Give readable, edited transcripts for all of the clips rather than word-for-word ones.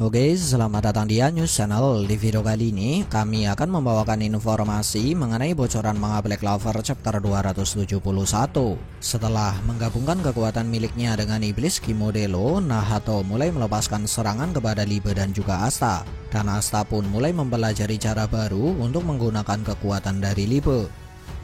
Oke, selamat datang di News Channel. Di video kali ini, kami akan membawakan informasi mengenai bocoran manga Black Clover chapter 271. Setelah menggabungkan kekuatan miliknya dengan iblis Kimodelo, Nahato mulai melepaskan serangan kepada Libe dan juga Asta. Dan Asta pun mulai mempelajari cara baru untuk menggunakan kekuatan dari Libe.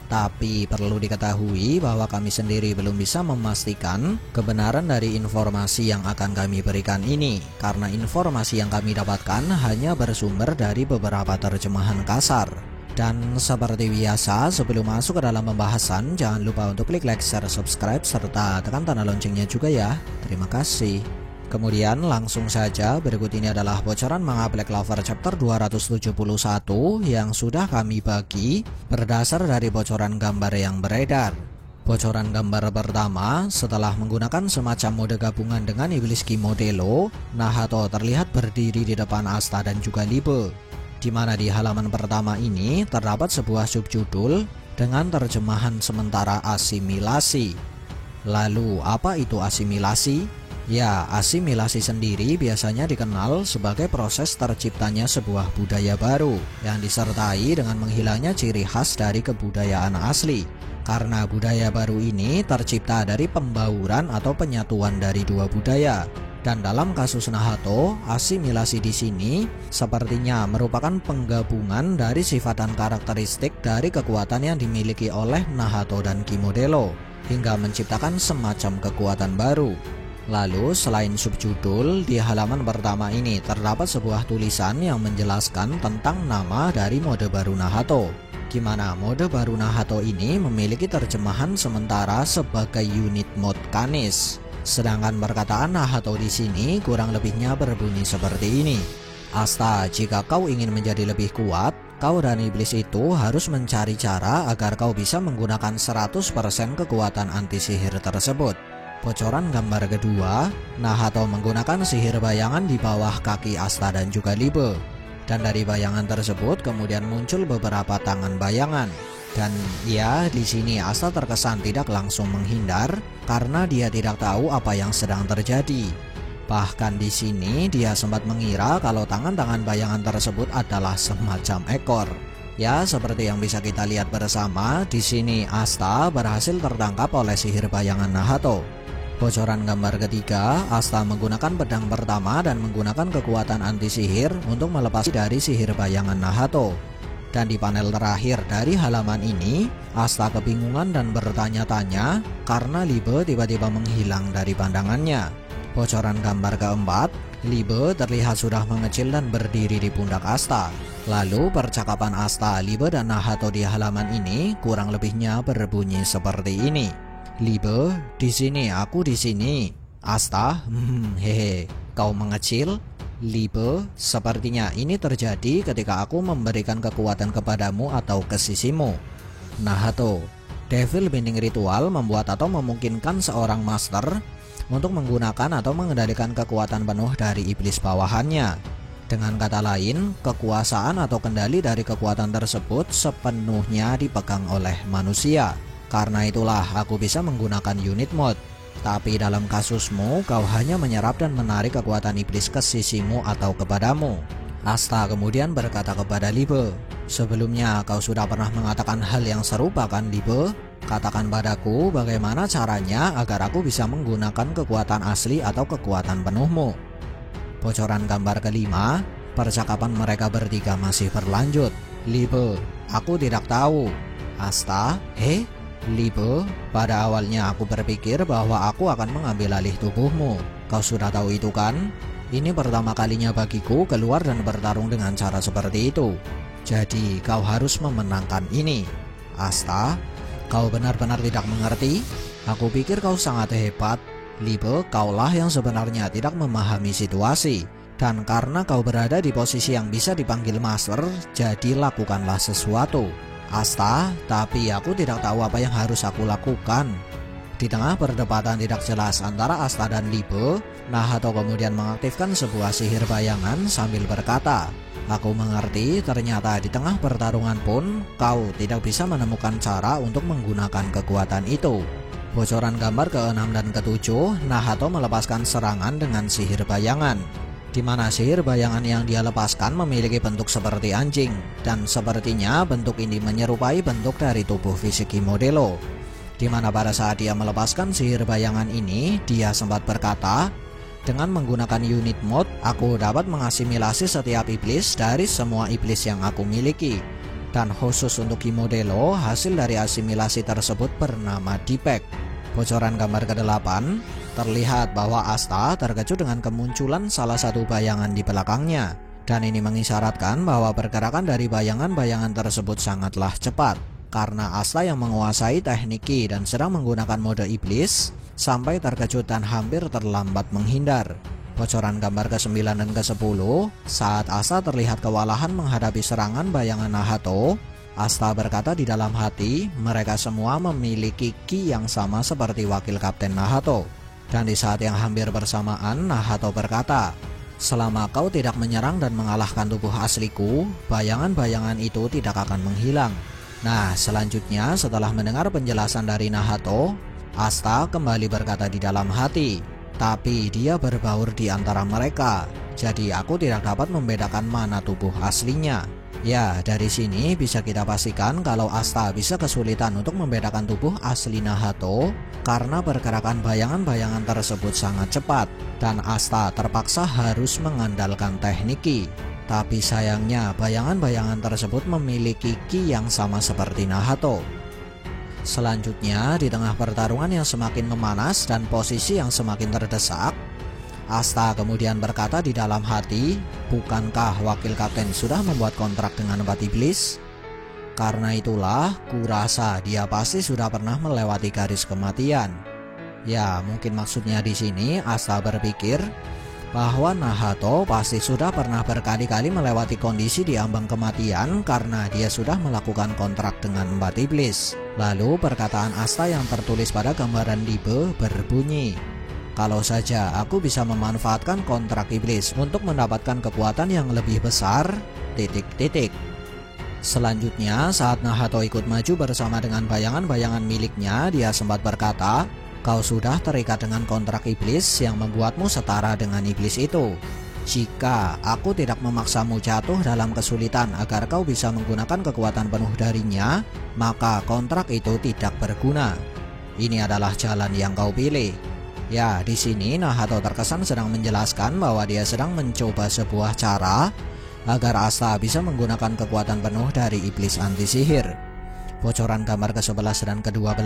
Tapi perlu diketahui bahwa kami sendiri belum bisa memastikan kebenaran dari informasi yang akan kami berikan ini, karena informasi yang kami dapatkan hanya bersumber dari beberapa terjemahan kasar. Dan seperti biasa, sebelum masuk ke dalam pembahasan, jangan lupa untuk klik like, share, subscribe, serta tekan tanda loncengnya juga ya. Terima kasih. Kemudian langsung saja, berikut ini adalah bocoran manga Black Clover chapter 271 yang sudah kami bagi berdasar dari bocoran gambar yang beredar. Bocoran gambar pertama, setelah menggunakan semacam mode gabungan dengan iblis Kimodelo, Nahato terlihat berdiri di depan Asta dan juga Libe. Di mana di halaman pertama ini terdapat sebuah subjudul dengan terjemahan sementara asimilasi. Lalu apa itu asimilasi? Ya, asimilasi sendiri biasanya dikenal sebagai proses terciptanya sebuah budaya baru yang disertai dengan menghilangnya ciri khas dari kebudayaan asli. Karena budaya baru ini tercipta dari pembauran atau penyatuan dari dua budaya. Dan dalam kasus Nahato, asimilasi di sini sepertinya merupakan penggabungan dari sifat dan karakteristik dari kekuatan yang dimiliki oleh Nahato dan Kimodelo hingga menciptakan semacam kekuatan baru. Lalu selain subjudul, di halaman pertama ini terdapat sebuah tulisan yang menjelaskan tentang nama dari mode baru Nahato. Gimana mode baru Nahato ini memiliki terjemahan sementara sebagai unit mode Canis. Sedangkan perkataan Nahato di sini kurang lebihnya berbunyi seperti ini. Asta, jika kau ingin menjadi lebih kuat, kau dan iblis itu harus mencari cara agar kau bisa menggunakan 100% kekuatan anti sihir tersebut. Bocoran gambar kedua, Nahato menggunakan sihir bayangan di bawah kaki Asta dan juga Libe. Dan dari bayangan tersebut kemudian muncul beberapa tangan bayangan. Dan ya, di sini Asta terkesan tidak langsung menghindar karena dia tidak tahu apa yang sedang terjadi. Bahkan di sini dia sempat mengira kalau tangan-tangan bayangan tersebut adalah semacam ekor. Ya, seperti yang bisa kita lihat bersama, di sini Asta berhasil tertangkap oleh sihir bayangan Nahato. Bocoran gambar ketiga, Asta menggunakan pedang pertama dan menggunakan kekuatan anti sihir untuk melepas dari sihir bayangan Nahato. Dan di panel terakhir dari halaman ini, Asta kebingungan dan bertanya-tanya karena Libe tiba-tiba menghilang dari pandangannya. Bocoran gambar keempat, Libe terlihat sudah mengecil dan berdiri di pundak Asta. Lalu percakapan Asta, Libe dan Nahato di halaman ini kurang lebihnya berbunyi seperti ini. Libe, di sini, aku di sini. Asta, hehe, kau mengecil? Libe, sepertinya ini terjadi ketika aku memberikan kekuatan kepadamu atau ke sisimu. Nahato, Devil Binding Ritual membuat atau memungkinkan seorang master untuk menggunakan atau mengendalikan kekuatan penuh dari iblis bawahannya. Dengan kata lain, kekuasaan atau kendali dari kekuatan tersebut sepenuhnya dipegang oleh manusia. Karena itulah aku bisa menggunakan unit mode. Tapi dalam kasusmu, kau hanya menyerap dan menarik kekuatan iblis ke sisimu atau kepadamu. Asta kemudian berkata kepada Libe, sebelumnya kau sudah pernah mengatakan hal yang serupa kan Libe? Katakan padaku bagaimana caranya agar aku bisa menggunakan kekuatan asli atau kekuatan penuhmu. Bocoran gambar kelima, percakapan mereka bertiga masih berlanjut. Libe, aku tidak tahu. Asta, Libe, pada awalnya aku berpikir bahwa aku akan mengambil alih tubuhmu. Kau sudah tahu itu kan? Ini pertama kalinya bagiku keluar dan bertarung dengan cara seperti itu. Jadi kau harus memenangkan ini. Asta, kau benar-benar tidak mengerti? Aku pikir kau sangat hebat. Libe, kaulah yang sebenarnya tidak memahami situasi. Dan karena kau berada di posisi yang bisa dipanggil master, jadi lakukanlah sesuatu. Asta, tapi aku tidak tahu apa yang harus aku lakukan. Di tengah perdebatan tidak jelas antara Asta dan Libe, Nahato kemudian mengaktifkan sebuah sihir bayangan sambil berkata, aku mengerti ternyata di tengah pertarungan pun kau tidak bisa menemukan cara untuk menggunakan kekuatan itu. Bocoran gambar ke-6 dan ke-7, Nahato melepaskan serangan dengan sihir bayangan. di mana sihir bayangan yang dia lepaskan memiliki bentuk seperti anjing, dan sepertinya bentuk ini menyerupai bentuk dari tubuh fisik Ki Modelo. Di mana pada saat dia melepaskan sihir bayangan ini, dia sempat berkata, dengan menggunakan unit mode, aku dapat mengasimilasi setiap iblis dari semua iblis yang aku miliki. Dan khusus untuk Ki Modelo, hasil dari asimilasi tersebut bernama Deepak. Bocoran gambar ke-8, terlihat bahwa Asta terkejut dengan kemunculan salah satu bayangan di belakangnya. Dan ini mengisyaratkan bahwa pergerakan dari bayangan-bayangan tersebut sangatlah cepat. Karena Asta yang menguasai teknik Ki dan sedang menggunakan mode iblis, sampai terkejut dan hampir terlambat menghindar. Bocoran gambar ke-9 dan ke-10, saat Asta terlihat kewalahan menghadapi serangan bayangan Nahato, Asta berkata di dalam hati, mereka semua memiliki Ki yang sama seperti wakil Kapten Nahato. Dan di saat yang hampir bersamaan, Nahato berkata, selama kau tidak menyerang dan mengalahkan tubuh asliku, bayangan-bayangan itu tidak akan menghilang. Nah, selanjutnya setelah mendengar penjelasan dari Nahato, Asta kembali berkata di dalam hati, tapi dia berbaur di antara mereka, jadi aku tidak dapat membedakan mana tubuh aslinya. Ya, dari sini bisa kita pastikan kalau Asta bisa kesulitan untuk membedakan tubuh asli Nahato karena pergerakan bayangan-bayangan tersebut sangat cepat, dan Asta terpaksa harus mengandalkan teknik Ki. Tapi sayangnya bayangan-bayangan tersebut memiliki Ki yang sama seperti Nahato. Selanjutnya, di tengah pertarungan yang semakin memanas dan posisi yang semakin terdesak, Asta kemudian berkata di dalam hati, bukankah wakil kapten sudah membuat kontrak dengan empat iblis? Karena itulah, kurasa dia pasti sudah pernah melewati garis kematian. Ya, mungkin maksudnya di sini Asta berpikir bahwa Nahato pasti sudah pernah berkali-kali melewati kondisi di ambang kematian karena dia sudah melakukan kontrak dengan empat iblis. Lalu perkataan Asta yang tertulis pada gambaran Libe berbunyi, kalau saja aku bisa memanfaatkan kontrak iblis untuk mendapatkan kekuatan yang lebih besar, ... Selanjutnya, saat Nahato ikut maju bersama dengan bayangan-bayangan miliknya, dia sempat berkata, kau sudah terikat dengan kontrak iblis yang membuatmu setara dengan iblis itu. Jika aku tidak memaksamu jatuh dalam kesulitan agar kau bisa menggunakan kekuatan penuh darinya, maka kontrak itu tidak berguna. Ini adalah jalan yang kau pilih. Ya, di sini Nahato terkesan sedang menjelaskan bahwa dia sedang mencoba sebuah cara agar Asta bisa menggunakan kekuatan penuh dari iblis anti sihir. Bocoran gambar ke-11 dan ke-12,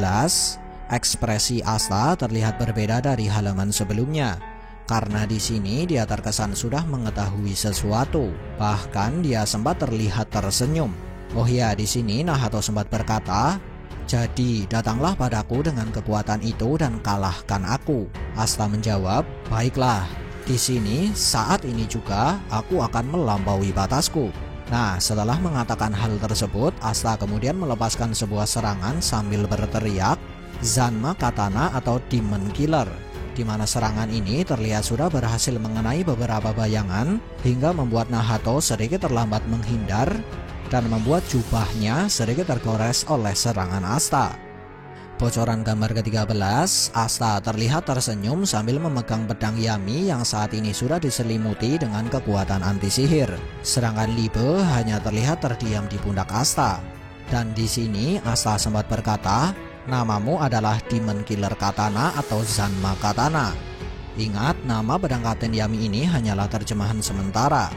ekspresi Asta terlihat berbeda dari halaman sebelumnya. Karena di sini dia terkesan sudah mengetahui sesuatu, bahkan dia sempat terlihat tersenyum. Oh ya, di sini Nahato sempat berkata, jadi datanglah padaku dengan kekuatan itu dan kalahkan aku. Asta menjawab, baiklah. Di sini saat ini juga aku akan melampaui batasku. Nah, setelah mengatakan hal tersebut, Asta kemudian melepaskan sebuah serangan sambil berteriak, Zanma Katana atau Demon Killer, di mana serangan ini terlihat sudah berhasil mengenai beberapa bayangan hingga membuat Nahato sedikit terlambat menghindar dan membuat jubahnya sedikit tergores oleh serangan Asta. Bocoran gambar ke-13, Asta terlihat tersenyum sambil memegang pedang Yami yang saat ini sudah diselimuti dengan kekuatan anti sihir. Sedangkan Libe hanya terlihat terdiam di pundak Asta. Dan di sini Asta sempat berkata, namamu adalah Demon Killer Katana atau Zanma Katana. Ingat, nama pedang Kapten Yami ini hanyalah terjemahan sementara.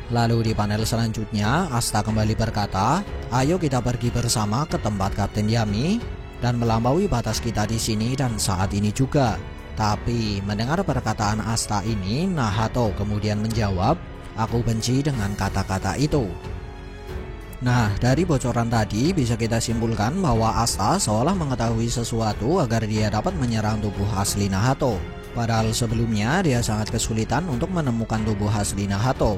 Lalu di panel selanjutnya, Asta kembali berkata, ayo kita pergi bersama ke tempat Kapten Yami dan melampaui batas kita di sini dan saat ini juga. Tapi mendengar perkataan Asta ini, Nahato kemudian menjawab, aku benci dengan kata-kata itu. Nah, dari bocoran tadi bisa kita simpulkan bahwa Asta seolah mengetahui sesuatu agar dia dapat menyerang tubuh asli Nahato. Padahal sebelumnya dia sangat kesulitan untuk menemukan tubuh asli Nahato.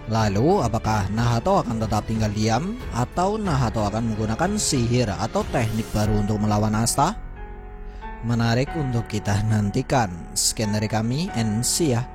Lalu, apakah Nahato akan tetap tinggal diam atau Nahato akan menggunakan sihir atau teknik baru untuk melawan Asta? Menarik untuk kita nantikan. Sekian dari kami, and see ya.